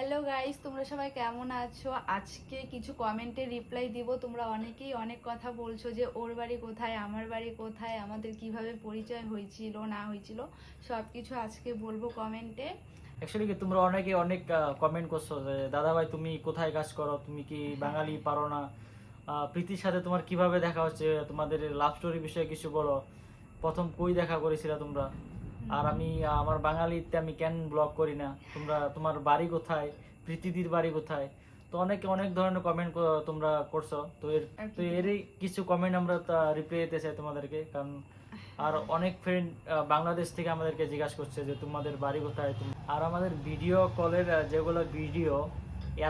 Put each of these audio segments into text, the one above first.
Hello guys, তোমরা সবাই কেমন আছো? আজকে কিছু কমেন্টে রিপ্লাই দিব। তোমরা অনেকেই অনেক কথা বলছো যে ওর বাড়ি কোথায়, আমার বাড়ি কোথায়, আমাদের কিভাবে পরিচয় হয়েছিল না হয়েছিল, সব কিছু আজকে বলবো কমেন্টে। অ্যাকচুয়ালি কি তোমরা অনেকে অনেক কমেন্ট করছো যে দাদা ভাই তুমি কোথায় কাজ করো, তুমি কি বাঙালি পারো না, প্রীতির সাথে তোমার কিভাবে দেখা হচ্ছে, তোমাদের লাভ স্টোরি বিষয়ে কিছু বলো, প্রথম কই দেখা করেছিলা তোমরা, আর আমি আমার বাঙালিতে আমি কেন ব্লগ করি না, তোমার বাড়ি কোথায়, প্রীতিদির বাড়ি কোথায়। তো অনেকে অনেক ধরনের কমেন্ট তোমরা করছো। তো এরই কিছু কমেন্ট আমরা রিপ্লাই দিতে চাই তোমাদেরকে, কারণ আর অনেক ফ্রেন্ড বাংলাদেশ থেকে আমাদেরকে জিজ্ঞাসা করছে যে তোমাদের বাড়ি কোথায়। আর আমাদের ভিডিও কলের যেগুলো ভিডিও,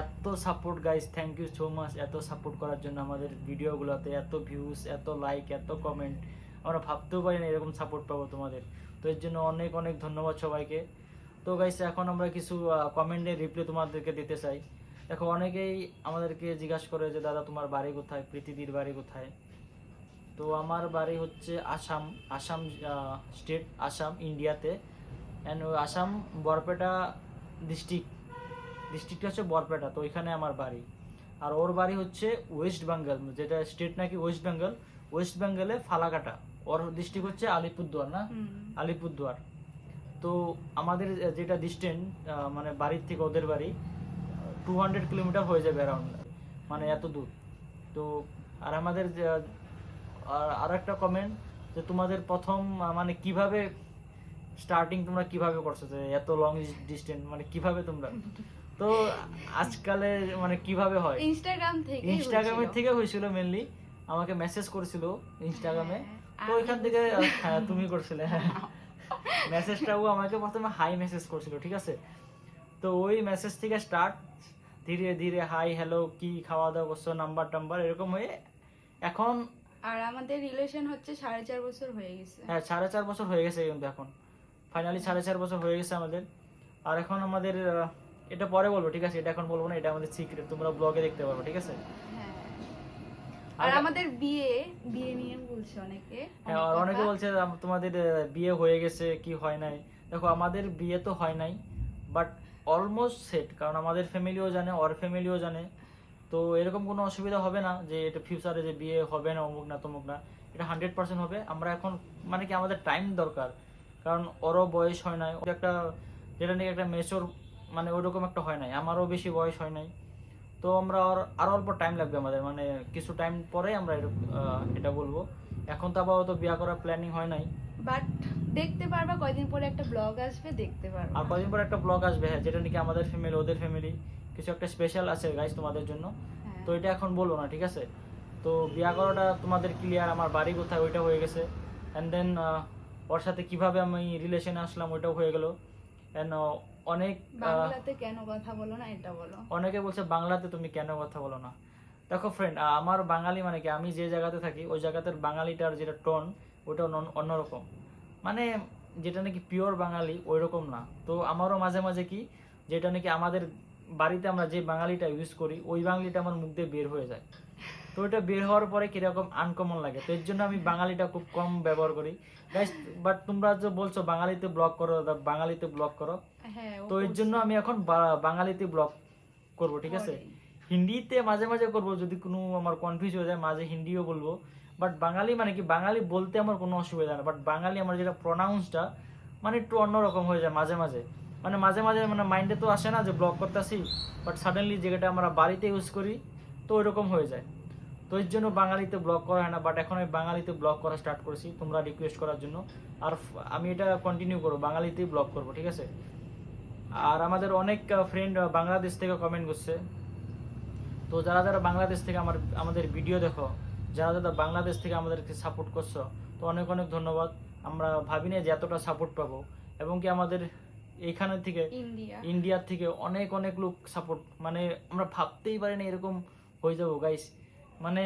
এত support guys, thank you so much এত সাপোর্ট করার জন্য। আমাদের ভিডিওগুলোতে এত ভিউজ, এত লাইক, এত কমেন্ট, আমরা ভাবতেও পারি না এরকম সাপোর্ট পাবো তোমাদের। তো এর জন্য অনেক অনেক ধন্যবাদ সবাইকে। তো গাইস এখন আমরা কিছু কমেন্টের রিপ্লাই তোমাদেরকে দিতে চাই। দেখো অনেকেই আমাদেরকে জিজ্ঞাসা করে যে দাদা তোমার বাড়ি কোথায়, প্রীতিদির বাড়ি কোথায়। তো আমার বাড়ি হচ্ছে আসাম, আসাম স্টেট, আসাম ইন্ডিয়াতে। অ্যান্ড আসাম বরপেটা ডিস্ট্রিক্টটা হচ্ছে বরপেটা, তো ওইখানে আমার বাড়ি। আর ওর বাড়ি হচ্ছে ওয়েস্ট বেঙ্গল, যেটা স্টেট নাকি ওয়েস্ট বেঙ্গল, ওয়েস্ট বেঙ্গলে ফালাকাটা। ওর ডিস্ট্রিক্ট হচ্ছে আলিপুরদুয়ার, না আলিপুরদুয়ার। তো আমাদের যেটা ডিস্টেন্স, মানে বাড়ির থেকে ওদের বাড়ি 200 কিলোমিটার হয়ে যাবে অ্যারাউন্ড, মানে এত দূর। তো আর আমাদের আর একটা কমেন্ট যে তোমাদের প্রথম মানে কিভাবে স্টার্টিং তোমরা কিভাবে করছো, যে এত লং ডিস্টেন্স মানে কিভাবে তোমরা। তো আজকালে মানে কিভাবে হয়, ইনস্টাগ্রামের থেকে হয়েছিল মেনলি। আমাকে মেসেজ করেছিল ইনস্টাগ্রামে, তো ওইখান থেকে হ্যাঁ তুমি করছিলে, হ্যাঁ মেসেজটাও আমাকে প্রথমে হাই মেসেজ করছিল, ঠিক আছে। তো ওই মেসেজ থেকে স্টার্ট, ধীরে ধীরে হাই হ্যালো কি খাওয়া দাওয়া করছো, নাম্বার টাম্বার এরকম হয়ে এখন। আর আমাদের রিলেশন হচ্ছে 4.5 বছর হয়ে গেছে। হ্যাঁ 4.5 বছর হয়ে গেছে কিন্তু এখন ফাইনালি 4.5 বছর হয়ে গেছে আমাদের। আর এখন আমাদের এটা পরে বলবো, ঠিক আছে, এটা এখন বলবো না, এটা আমাদের সিক্রেট, তোমরা ব্লগে দেখতে পারবে, ঠিক আছে। হ্যাঁ, আর আমাদের বিয়ে বিয়ে নিয়ে বলছে অনেকে। হ্যাঁ অনেকে বলছে তোমাদের বিয়ে হয়ে গেছে কি হয় নাই। দেখো আমাদের বিয়ে তো হয় নাই, বাট অলমোস্ট সেট, কারণ আমাদের ফ্যামিলিও জানে, ওর ফ্যামিলিও জানে। তো এরকম কোনো অসুবিধা হবে না যে এটা ফিউচারে যে বিয়ে হবে না অমুক না তমুক না, এটা 100% হবে। আমরা এখন মানে কি আমাদের টাইম দরকার, কারণ ওরও বয়স হয় নাই, একটা যেটা নিয়ে একটা মেচোর মানে ওইরকম একটা হয় নাই, আমারও বেশি বয়স হয় নাই। তো আমরা আরো অল্প টাইম লাগবে আমাদের, মানে কিছু টাইম পরে আমরা এটা বলবো। এখন তো আপাতত বিয়ে করার প্ল্যানিং হয় নাই, বাট দেখতে পারবা কয়দিন পরে একটা ব্লগ আসবে, দেখতে পারবা। আর কয়দিন পরে একটা ব্লগ আসবে, হ্যাঁ, যেটা নাকি আমাদের ফ্যামিলি ওদের ফ্যামিলি কিছু একটা স্পেশাল আছে গাইস তোমাদের জন্য। তো এটা এখন বলবো না, ঠিক আছে। তো বিয়ে করাটা তোমাদের ক্লিয়ার, আমার বাড়ি কোথায় ওইটা হয়ে গেছে। অ্যান্ড দেন ওর সাথে কিভাবে আমি রিলেশনে আসলাম ওইটাও হয়ে গেল। অ্যান্ড অনেক বাংলাতে কেন কথা বলো না এটা বলো। অনেকে বলছে বাংলাতে তুমি কেন কথা বলো না। দেখো ফ্রেন্ড, আমার বাঙালি মানে কি, আমি যে জায়গাতে থাকি ওই জায়গাতে বাঙালিটার যেটা টোন ওটা অন্যরকম, মানে যেটা নাকি পিওর বাঙালি ওই রকম না। তো আমারও মাঝে মাঝে কি, যেটা নাকি আমাদের বাড়িতে আমরা যে বাঙালিটা ইউজ করি ওই বাঙালিটা আমার মুখ দিয়ে বের হয়ে যায়। তো ওইটা বের হওয়ার পরে কিরকম আনকমন লাগে, তো এর জন্য আমি বাঙালিটা খুব কম ব্যবহার করি গাইস। বাট তোমরা যে বলছো বাঙালিতে ব্লগ করো, বাঙালিতে ব্লগ করো, তো এর জন্য আমি এখন বাঙালিতে ব্লগ করব, ঠিক আছে। হিন্দিতে মাঝে মাঝে করব, যদি কোনো আমার কনফিউজ হয়ে যায় মাঝে হিন্দিও বলবো। বাট বাঙালি মানে কি, বাঙালি বলতে আমার কোনো অসুবিধা না, বাট বাঙালি আমার যেটা প্রনাউন্সটা মানে একটু অন্যরকম হয়ে যায় মাঝে মাঝে। মানে মাঝে মাঝে মানে মাইন্ডে তো আসে না যে ব্লগ করতেছি, বাট সাডেনলি যেটা আমরা বাড়িতে ইউজ করি তো ওইরকম হয়ে যায়। তো এর জন্য বাঙালিতে ব্লগ করা হয় না, বাট এখন আমি বাঙালিতে ব্লগ করা স্টার্ট করেছি তোমরা রিকোয়েস্ট করার জন্য। আর আমি এটা কন্টিনিউ করবো, বাঙালিতেই ব্লগ করবো, ঠিক আছে। আর আমাদের অনেক ফ্রেন্ড বাংলাদেশ থেকে কমেন্ট করছে। তো যারা যারা বাংলাদেশ থেকে আমাদের ভিডিও দেখো, যারা যারা বাংলাদেশ থেকে আমাদেরকে সাপোর্ট করছো, তো অনেক অনেক ধন্যবাদ। আমরা ভাবিনি যে এতটা সাপোর্ট পাবো, এবং কি আমাদের এইখানের থেকে ইন্ডিয়ার থেকে অনেক অনেক লোক সাপোর্ট, মানে আমরা ভাবতেই পারি না এরকম হয়ে যাবো গাইস। মানে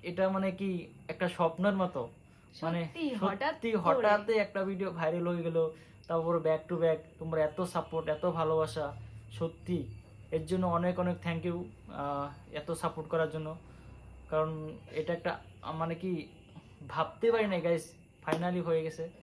এটা মানে কি একটা স্বপ্নের মতো, মানে সত্যি হঠাৎই একটা ভিডিও ভাইরাল হয়ে গেল, তারপর ব্যাক টু ব্যাক তোমরা এত সাপোর্ট, এত ভালোবাসা, সত্যি এর জন্য অনেক অনেক থ্যাংক ইউ এত সাপোর্ট করার জন্য। কারণ এটা একটা মানে কি ভাবতে পারি না গাইস, ফাইনালি হয়ে গেছে।